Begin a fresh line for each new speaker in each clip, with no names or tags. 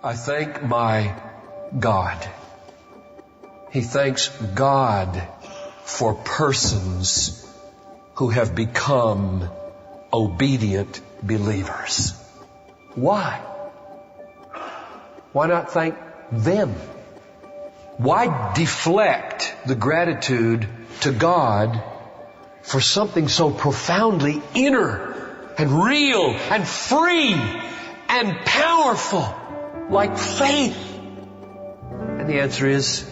I thank my God. He thanks God for persons who have become obedient believers. Why? Why not thank them? Why deflect the gratitude to God for something so profoundly inner and real and free and powerful like faith? And the answer is,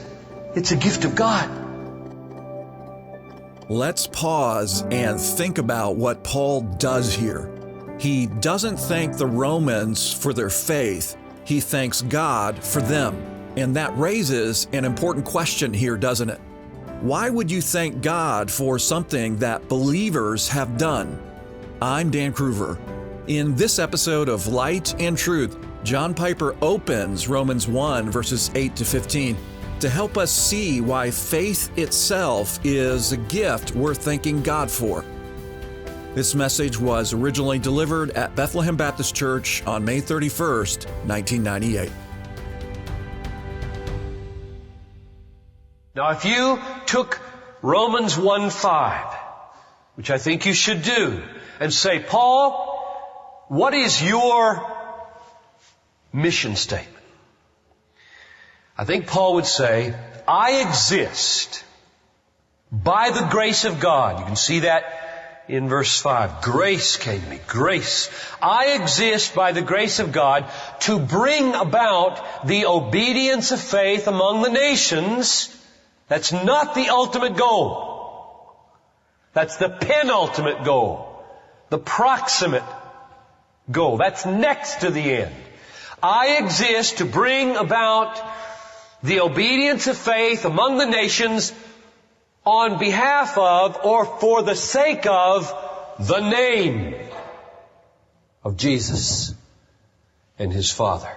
it's a gift of God.
Let's pause and think about what Paul does here. He doesn't thank the Romans for their faith. He thanks God for them. And that raises an important question here, doesn't it? Why would you thank God for something that believers have done? I'm Dan Kruver. In this episode of Light and Truth, John Piper opens Romans 1 verses 8 to 15 to help us see why faith itself is a gift worth thanking God for. This message was originally delivered at Bethlehem Baptist Church on May 31st, 1998.
Now, if you took Romans 1:5, which I think you should do, and say, Paul, what is your mission statement? I think Paul would say, I exist by the grace of God. You can see that in verse 5. Grace came to me. Grace. I exist by the grace of God to bring about the obedience of faith among the nations. That's not the ultimate goal. That's the penultimate goal. The proximate goal. That's next to the end. I exist to bring about the obedience of faith among the nations on behalf of or for the sake of the name of Jesus and His Father.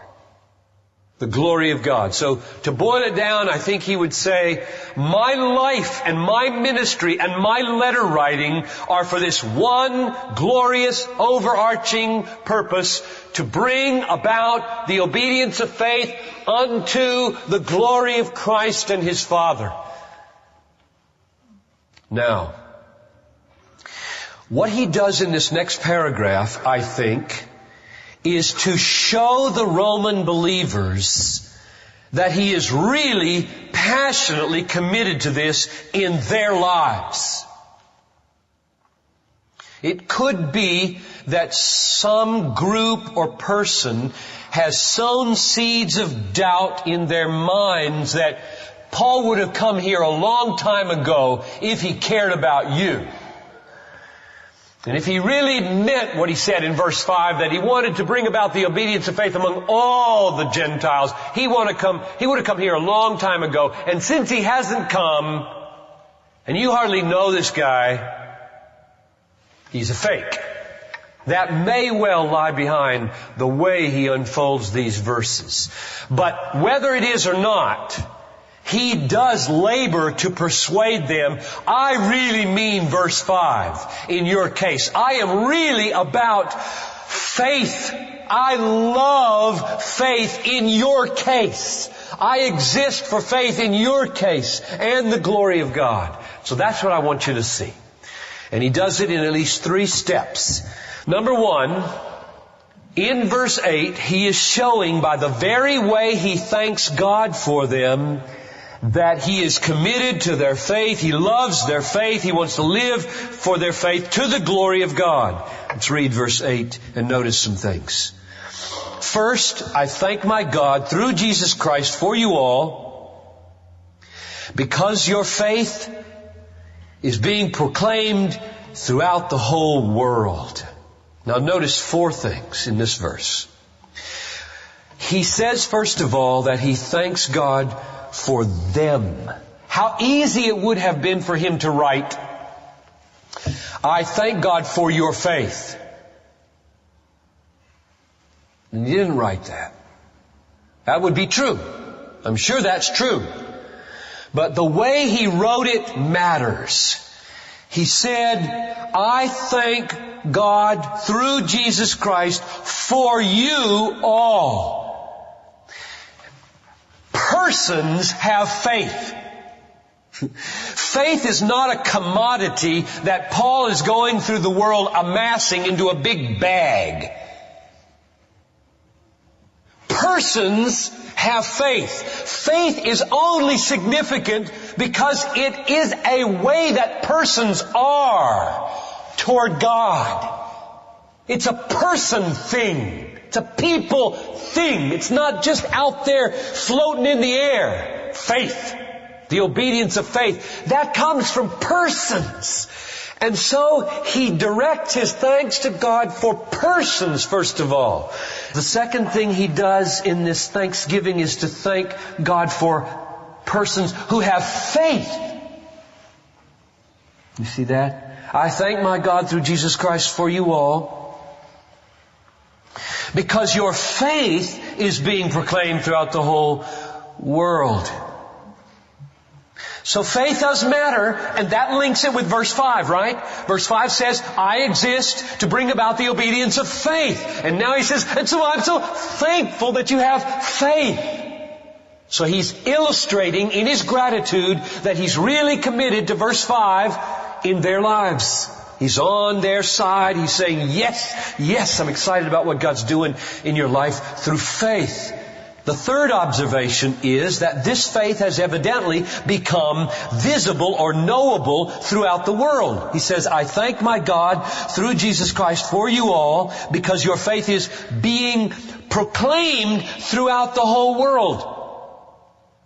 The glory of God. So to boil it down, I think he would say, my life and my ministry and my letter writing are for this one glorious overarching purpose, to bring about the obedience of faith unto the glory of Christ and His Father. Now, what he does in this next paragraph, I think, is to show the Roman believers that he is really passionately committed to this in their lives. It could be that some group or person has sown seeds of doubt in their minds that Paul would have come here a long time ago if he cared about you. And if he really meant what he said in verse 5, that he wanted to bring about the obedience of faith among all the Gentiles, he would have come here a long time ago. And since he hasn't come, and you hardly know this guy, he's a fake. That may well lie behind the way he unfolds these verses. But whether it is or not, he does labor to persuade them. I really mean verse 5 in your case. I am really about faith. I love faith in your case. I exist for faith in your case and the glory of God. So that's what I want you to see. And he does it in at least 3 steps. Number 1, in verse 8, he is showing by the very way he thanks God for them that he is committed to their faith. He loves their faith. He wants to live for their faith to the glory of God. Let's read verse 8 and notice some things. First, I thank my God through Jesus Christ for you all, because your faith is being proclaimed throughout the whole world. Now notice 4 things in this verse. He says, first of all, that he thanks God for them. How easy it would have been for him to write, I thank God for your faith. And he didn't write that. That would be true. I'm sure that's true. But the way he wrote it matters. He said, I thank God through Jesus Christ for you all. persons have faith. Faith is not a commodity that Paul is going through the world amassing into a big bag. Persons have faith. Faith is only significant because it is a way that persons are toward God. It's a person thing. It's a people thing. It's not just out there floating in the air. Faith. The obedience of faith. That comes from persons. And so he directs his thanks to God for persons, first of all. The second thing he does in this thanksgiving is to thank God for persons who have faith. You see that? I thank my God through Jesus Christ for you all, because your faith is being proclaimed throughout the whole world. So faith does matter, and that links it with verse 5, right? Verse 5 says, I exist to bring about the obedience of faith. And now he says, and so I'm so thankful that you have faith. So he's illustrating in his gratitude that he's really committed to verse 5 in their lives. He's on their side. He's saying, yes, I'm excited about what God's doing in your life through faith. The third observation is that this faith has evidently become visible or knowable throughout the world. He says, I thank my God through Jesus Christ for you all, because your faith is being proclaimed throughout the whole world.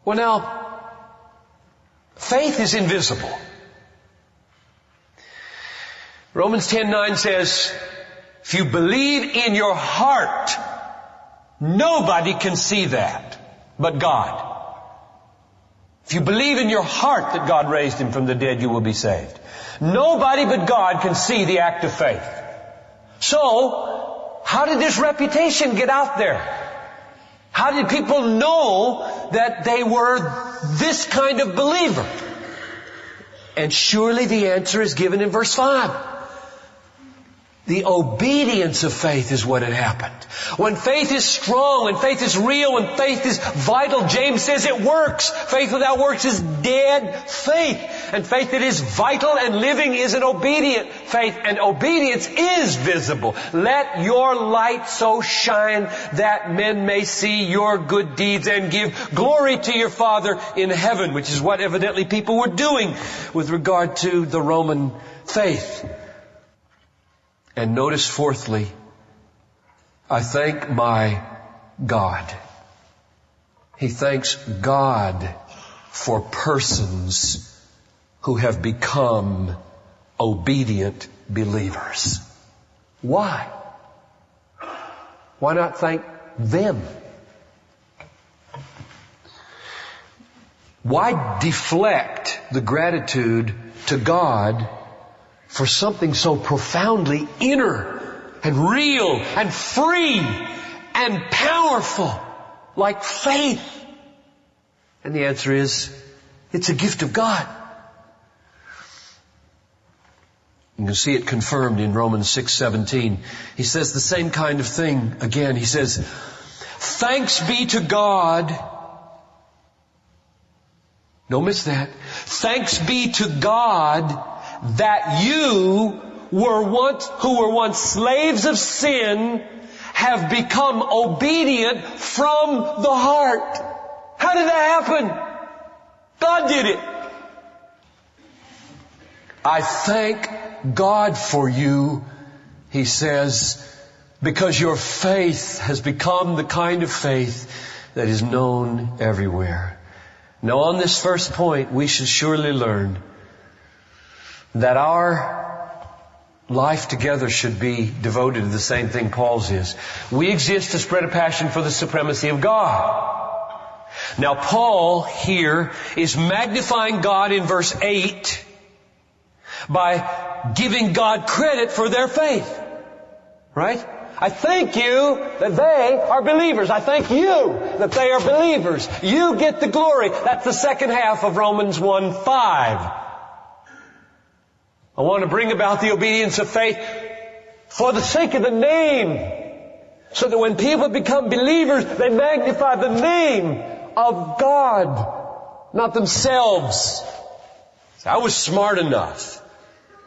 Well now, faith is invisible. Romans 10:9 says, if you believe in your heart, nobody can see that but God. If you believe in your heart that God raised him from the dead, you will be saved. Nobody but God can see the act of faith. So, how did this reputation get out there? How did people know that they were this kind of believer? And surely the answer is given in verse 5. The obedience of faith is what had happened. When faith is strong, when faith is real, when faith is vital, James says it works. Faith without works is dead faith. And faith that is vital and living is an obedient faith. And obedience is visible. Let your light so shine that men may see your good deeds and give glory to your Father in heaven, which is what evidently people were doing with regard to the Roman faith. And notice fourthly, I thank my God. He thanks God for persons who have become obedient believers. Why? Why not thank them? Why deflect the gratitude to God for something so profoundly inner and real and free and powerful like faith? And the answer is, it's a gift of God. You can see it confirmed in Romans 6:17. He says the same kind of thing again. He says, thanks be to God. Don't miss that. Thanks be to God that you who were once slaves of sin have become obedient from the heart. How did that happen? God did it. I thank God for you, he says, because your faith has become the kind of faith that is known everywhere. Now on this first point, we should surely learn that our life together should be devoted to the same thing Paul's is. We exist to spread a passion for the supremacy of God. Now Paul here is magnifying God in verse 8 by giving God credit for their faith. Right? I thank you that they are believers. I thank you that they are believers. You get the glory. That's the second half of Romans 1:5. I want to bring about the obedience of faith for the sake of the name. So that when people become believers, they magnify the name of God, not themselves. I was smart enough.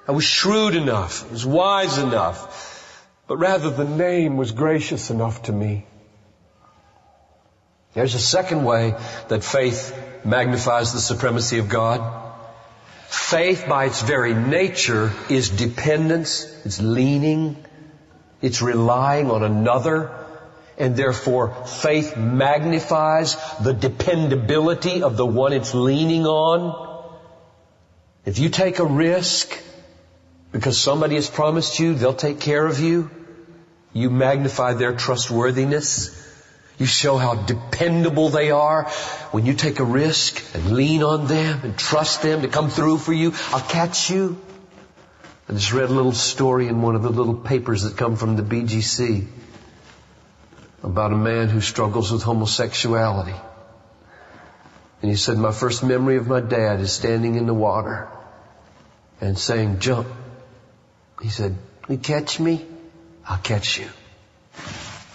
I was shrewd enough. I was wise enough. But rather the name was gracious enough to me. There's a second way that faith magnifies the supremacy of God. Faith by its very nature is dependence, it's leaning, it's relying on another, and therefore faith magnifies the dependability of the one it's leaning on. If you take a risk because somebody has promised you they'll take care of you, you magnify their trustworthiness. You show how dependable they are when you take a risk and lean on them and trust them to come through for you. I'll catch you. I just read a little story in one of the little papers that come from the BGC about a man who struggles with homosexuality. And he said, my first memory of my dad is standing in the water and saying, jump. He said, you catch me? I'll catch you.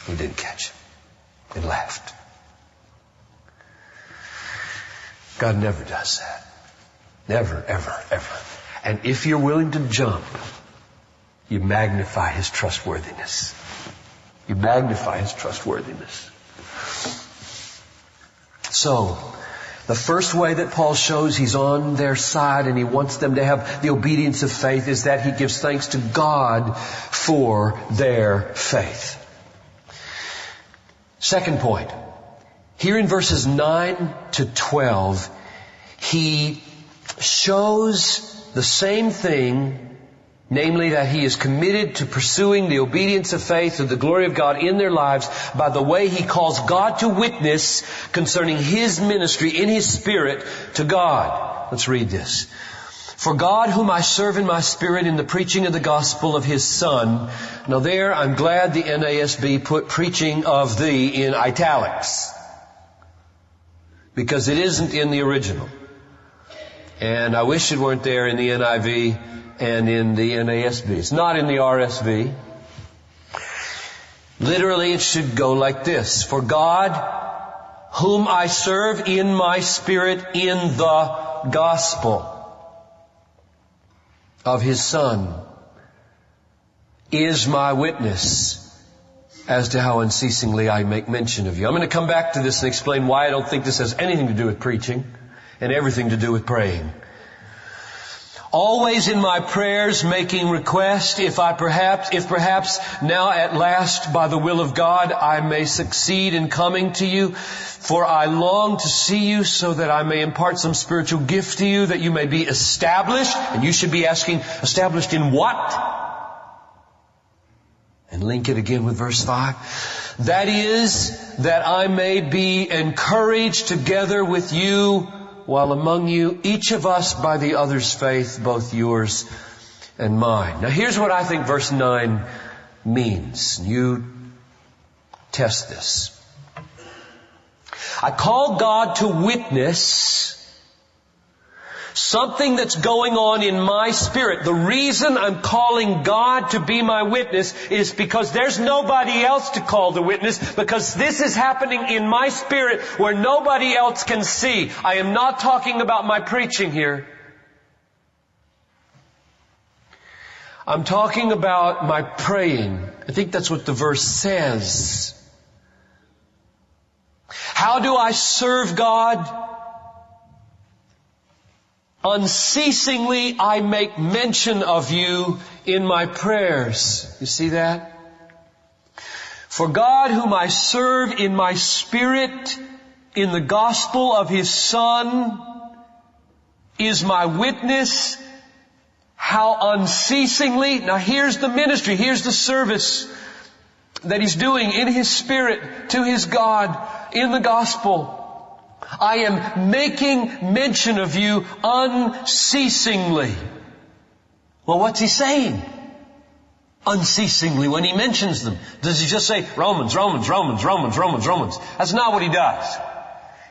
He didn't catch him. He laughed. God never does that. Never, ever, ever. And if you're willing to jump, you magnify His trustworthiness. You magnify His trustworthiness. So, the first way that Paul shows He's on their side and he wants them to have the obedience of faith is that he gives thanks to God for their faith. Second point. Here in verses 9 to 12, he shows the same thing, namely that he is committed to pursuing the obedience of faith to the glory of God in their lives by the way he calls God to witness concerning his ministry in his spirit to God. Let's read this. For God, whom I serve in my spirit in the preaching of the gospel of His Son. Now there, I'm glad the NASB put preaching of thee in italics, because it isn't in the original. And I wish it weren't there in the NIV and in the NASB. It's not in the RSV. Literally, it should go like this. For God, whom I serve in my spirit in the gospel of His Son, is my witness as to how unceasingly I make mention of you. I'm going to come back to this and explain why I don't think this has anything to do with preaching and everything to do with praying. Always in my prayers making request, if perhaps now at last by the will of God I may succeed in coming to you, for I long to see you so that I may impart some spiritual gift to you, that you may be established. And you should be asking, established in what? And link it again with verse 5. That is, that I may be encouraged together with you while among you, each of us by the other's faith, both yours and mine. Now here's what I think verse 9 means. You test this. I call God to witness something that's going on in my spirit. The reason I'm calling God to be my witness is because there's nobody else to call the witness, because this is happening in my spirit where nobody else can see. I am not talking about my preaching here. I'm talking about my praying. I think that's what the verse says. How do I serve God? Unceasingly I make mention of you in my prayers. You see that? For God, whom I serve in my spirit in the gospel of His Son, is my witness. How unceasingly. Now here's the ministry, here's the service that He's doing in His spirit to His God in the gospel. I am making mention of you unceasingly. Well, what's He saying? Unceasingly when He mentions them. Does He just say, Romans, Romans, Romans, Romans, Romans, Romans? That's not what He does.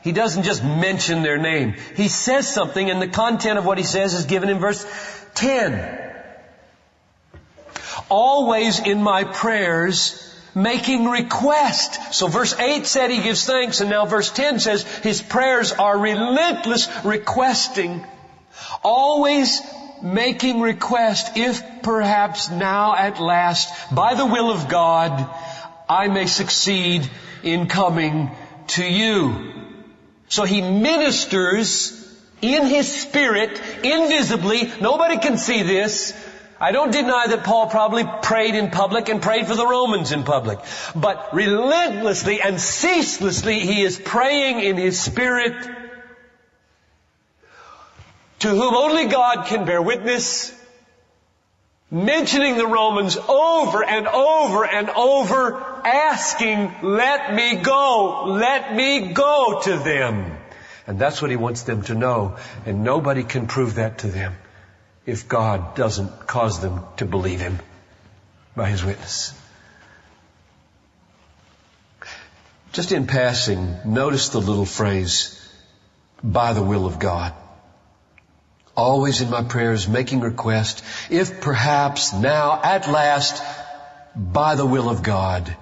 He doesn't just mention their name. He says something, and the content of what He says is given in verse 10. Always in my prayers making request. So verse 8 said he gives thanks, and now verse 10 says his prayers are relentless requesting. Always making request, if perhaps now at last, by the will of God, I may succeed in coming to you. So he ministers in his spirit, invisibly. Nobody can see this. I don't deny that Paul probably prayed in public and prayed for the Romans in public. But relentlessly and ceaselessly he is praying in his spirit, to whom only God can bear witness, mentioning the Romans over and over and over, asking, let me go to them. And that's what he wants them to know. And nobody can prove that to them if God doesn't cause them to believe him by his witness. Just in passing, notice the little phrase, by the will of God. Always in my prayers making request, if perhaps now at last, by the will of God,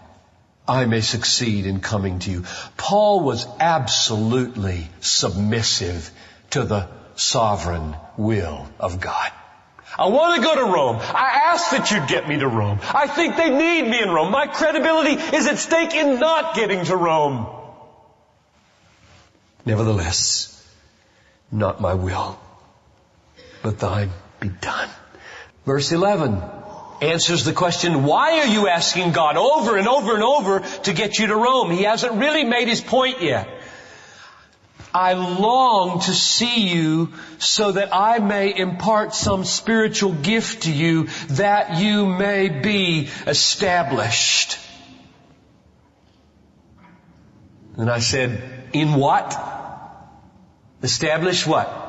I may succeed in coming to you. Paul was absolutely submissive to the sovereign will of God. I want to go to Rome. I ask that you'd get me to Rome. I think they need me in Rome. My credibility is at stake in not getting to Rome. Nevertheless, not my will, but thine be done. Verse 11 answers the question, why are you asking God over and over and over to get you to Rome? He hasn't really made his point yet. I long to see you so that I may impart some spiritual gift to you that you may be established. And I said, in what? Establish what?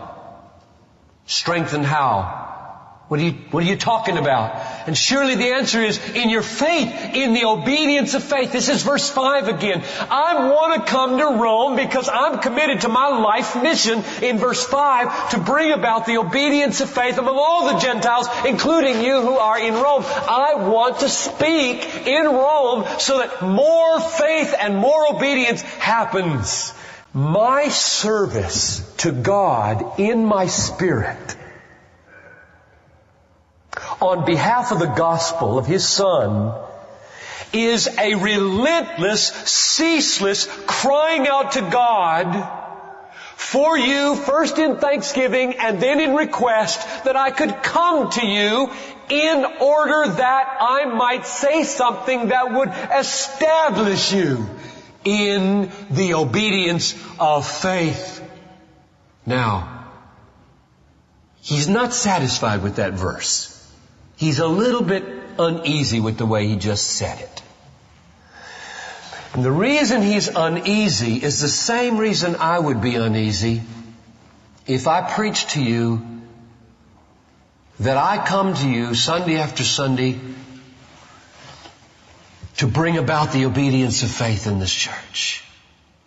Strengthen how? What are you talking about? And surely the answer is in your faith, in the obedience of faith. This is verse 5 again. I want to come to Rome because I'm committed to my life mission in verse 5 to bring about the obedience of faith among all the Gentiles, including you who are in Rome. I want to speak in Rome so that more faith and more obedience happens. My service to God in my spirit on behalf of the gospel of His Son is a relentless, ceaseless crying out to God for you, first in thanksgiving and then in request, that I could come to you in order that I might say something that would establish you in the obedience of faith. Now, he's not satisfied with that verse. He's a little bit uneasy with the way he just said it. And the reason he's uneasy is the same reason I would be uneasy if I preached to you that I come to you Sunday after Sunday to bring about the obedience of faith in this church,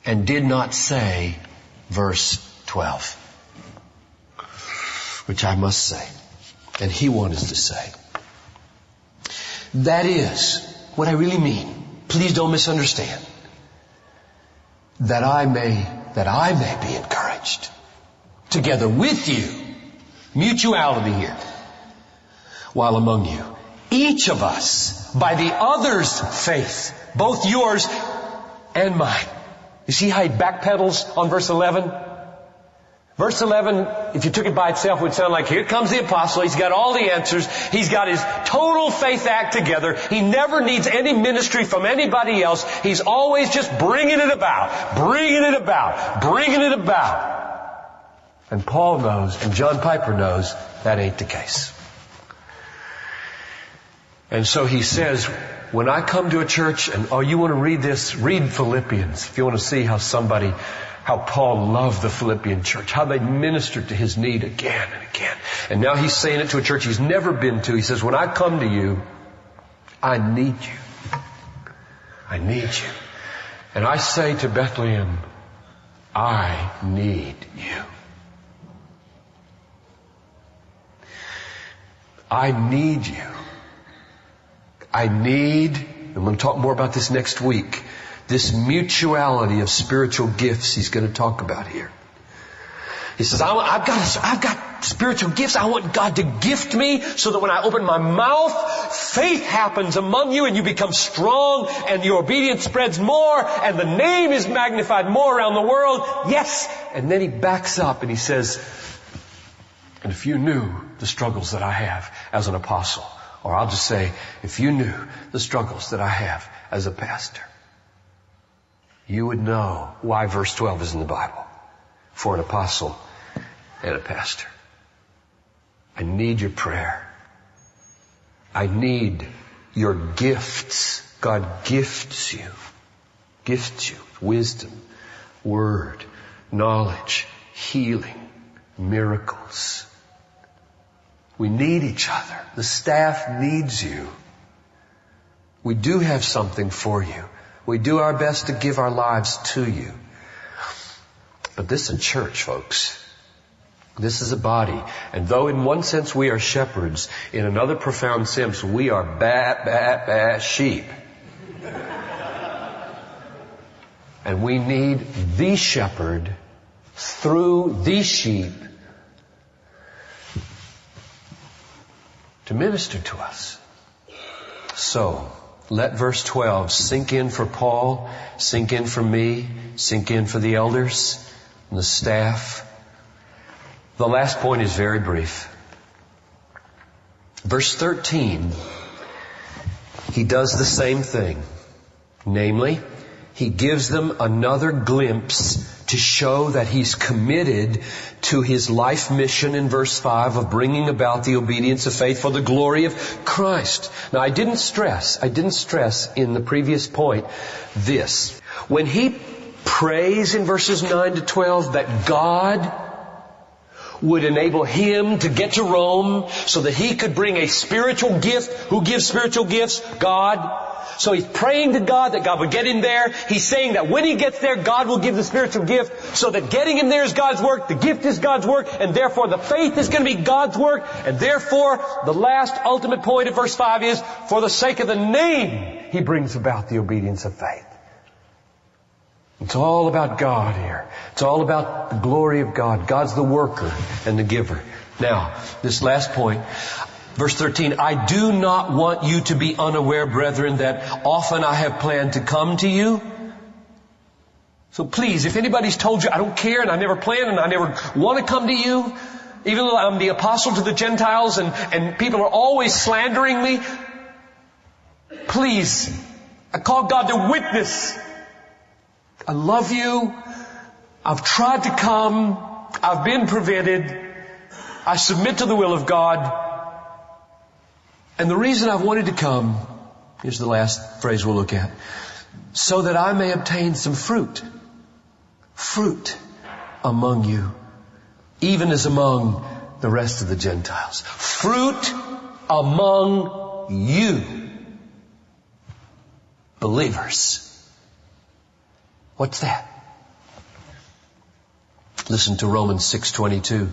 and did not say verse 12, which I must say, and he wanted to say. That is what I really mean. Please don't misunderstand. That I may be encouraged together with you. Mutuality here. While among you, each of us, by the other's faith, both yours and mine. You see how he backpedals on verse 11? Verse 11, if you took it by itself, would sound like, here comes the apostle. He's got all the answers. He's got his total faith act together. He never needs any ministry from anybody else. He's always just bringing it about, bringing it about, bringing it about. And Paul knows, and John Piper knows, that ain't the case. And so he says, when I come to a church, and you want to read this, read Philippians. If you want to see how Paul loved the Philippian church, how they ministered to his need again and again. And now he's saying it to a church he's never been to. He says, when I come to you, I need you. I need you. And I say to Bethlehem, I need you. I need you. I need I'm going to talk more about this next week, this mutuality of spiritual gifts he's going to talk about here. He says, I've got spiritual gifts. I want God to gift me so that when I open my mouth, faith happens among you and you become strong and your obedience spreads more and the name is magnified more around the world. Yes. And then he backs up and he says, and if you knew the struggles that I have as an apostle, or I'll just say, if you knew the struggles that I have as a pastor, you would know why verse 12 is in the Bible for an apostle and a pastor. I need your prayer. I need your gifts. God gifts you wisdom, word, knowledge, healing, miracles. We need each other. The staff needs you. We do have something for you. We do our best to give our lives to you. But this is a church, folks. This is a body. And though in one sense we are shepherds, in another profound sense we are sheep. And we need the shepherd through the sheep to minister to us. So, let verse 12 sink in for Paul, sink in for me, sink in for the elders and the staff. The last point is very brief. Verse 13, he does the same thing. Namely, he gives them another glimpse to show that he's committed to his life mission in verse 5 of bringing about the obedience of faith for the glory of Christ. Now, I didn't stress in the previous point this. When he prays in verses 9 to 12 that God would enable him to get to Rome so that he could bring a spiritual gift. Who gives spiritual gifts? God. So he's praying to God that God would get him there. He's saying that when he gets there, God will give the spiritual gift so that getting him there is God's work, the gift is God's work, and therefore the faith is going to be God's work. And therefore, the last ultimate point of verse 5 is, for the sake of the name, he brings about the obedience of faith. It's all about God here. It's all about the glory of God. God's the worker and the giver. Now, this last point, verse 13, I do not want you to be unaware, brethren, that often I have planned to come to you. So please, if anybody's told you, I don't care and I never plan and I never want to come to you, even though I'm the apostle to the Gentiles and people are always slandering me, please, I call God to witness. I love you. I've tried to come. I've been prevented. I submit to the will of God. And the reason I've wanted to come, here's the last phrase we'll look at, so that I may obtain some fruit. Fruit among you, even as among the rest of the Gentiles. Fruit among you, believers. What's that? Listen to Romans 6:22.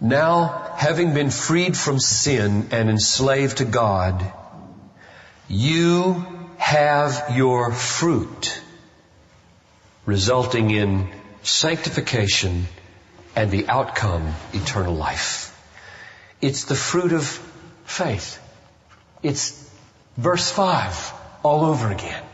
Now, having been freed from sin and enslaved to God, you have your fruit, resulting in sanctification and the outcome, eternal life. It's the fruit of faith. It's verse 5 all over again.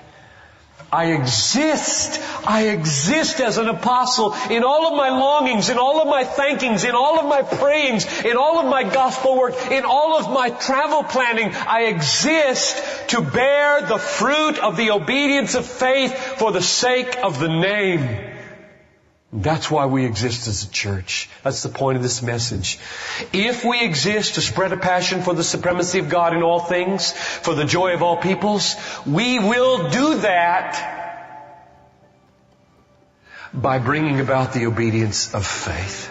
I exist as an apostle in all of my longings, in all of my thankings, in all of my prayings, in all of my gospel work, in all of my travel planning. I exist to bear the fruit of the obedience of faith for the sake of the name. That's why we exist as a church. That's the point of this message. If we exist to spread a passion for the supremacy of God in all things, for the joy of all peoples, we will do that by bringing about the obedience of faith.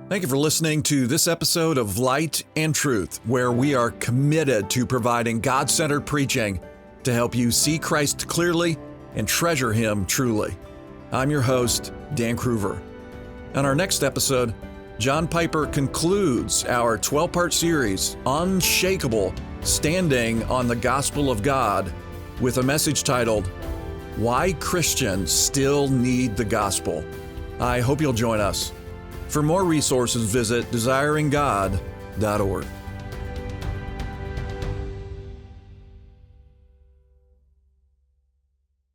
Thank you for listening to this episode of Light and Truth, where we are committed to providing God-centered preaching to help you see Christ clearly and treasure Him truly. I'm your host, Dan Kruver. On our next episode, John Piper concludes our 12-part series, Unshakable, Standing on the Gospel of God, with a message titled, Why Christians Still Need the Gospel. I hope you'll join us. For more resources, visit desiringgod.org.